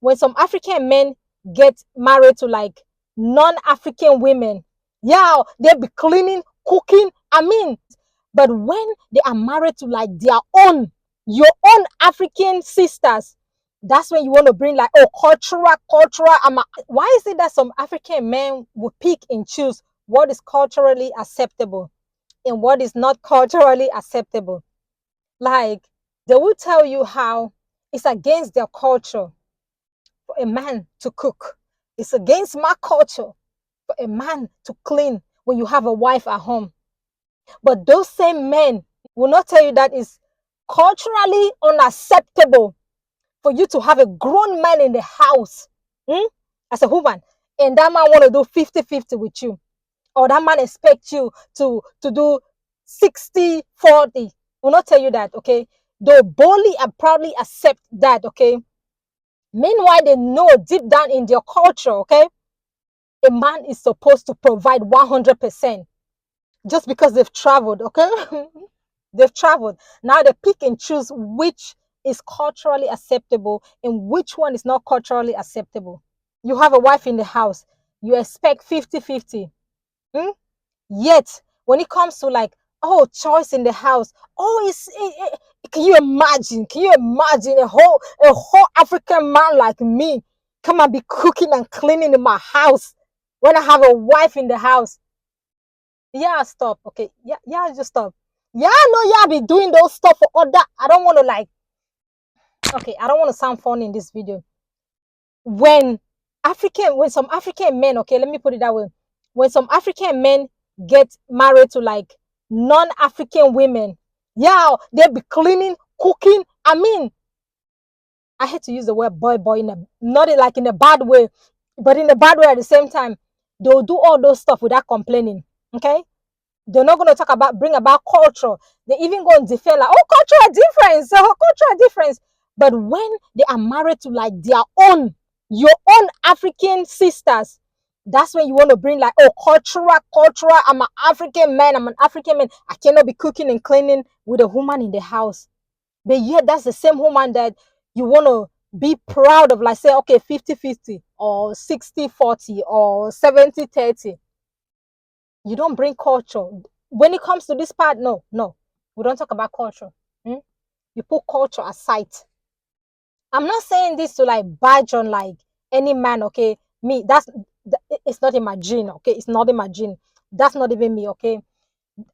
when some African men get married to like non-African women, yeah, they be cleaning, cooking. I mean, but when they are married to like their own, your own African sisters, that's when you want to bring like, oh, cultural. Why is it that some African men will pick and choose what is culturally acceptable and what is not culturally acceptable? Like, they will tell you how it's against their culture for a man to cook. It's against my culture for a man to clean when you have a wife at home. But those same men will not tell you that it's culturally unacceptable for you to have a grown man in the house, as a woman, and that man want to do 50-50 with you, or that man expect you to do 60-40. Will not tell you that, okay? They'll boldly and proudly accept that, okay? Meanwhile, they know deep down in their culture, okay, a man is supposed to provide 100% just because they've traveled, okay? They've traveled. Now they pick and choose which is culturally acceptable and which one is not culturally acceptable. You have a wife in the house, you expect 50-50. Yet, when it comes to like, oh, choice in the house, oh, can you imagine? Can you imagine a whole African man like me come and be cooking and cleaning in my house when I have a wife in the house? Yeah, stop. Okay, yeah, just stop. Yeah, no, yeah, be doing those stuff for other. I don't want to like. Okay, I don't want to sound funny in this video. When when some African men, okay, let me put it that way. When some African men get married to like non-African women, yeah, they be cleaning, cooking. I mean, I hate to use the word boy in a not like in a bad way, but in a bad way at the same time. They'll do all those stuff without complaining. Okay, they're not going to talk about bring about culture. They even go and defend like, oh, cultural difference, cultural difference. But when they are married to like their own, your own African sisters, that's when you want to bring like, oh, cultural. I'm an African man. I'm an African man. I cannot be cooking and cleaning with a woman in the house. But yet, that's the same woman that you want to be proud of, like say, okay, 50-50 or 60-40 or 70-30. You don't bring culture. When it comes to this part, no. We don't talk about culture. You put culture aside. I'm not saying this to like badge on like any man, okay? Me, it's not in my gene, okay? It's not in my gene. That's not even me, okay?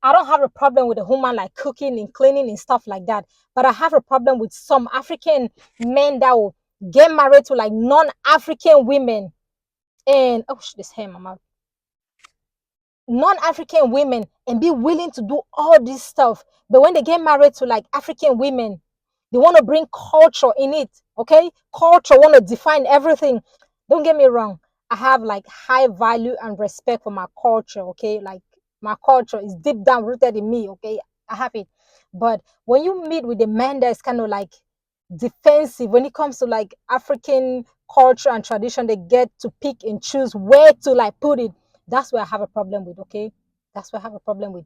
I don't have a problem with a woman like cooking and cleaning and stuff like that. But I have a problem with some African men that will get married to like non-African women. And oh, this hair, mama. Non-African women and be willing to do all this stuff. But when they get married to like African women, they want to bring culture in it. Okay, culture want to define everything. Don't get me wrong, I have like high value and respect for my culture. Okay, like my culture is deep down rooted in me. Okay, I have it. But when you meet with a man that's kind of like defensive when it comes to like African culture and tradition, they get to pick and choose where to like put it. That's where I have a problem with. Okay, that's where I have a problem with.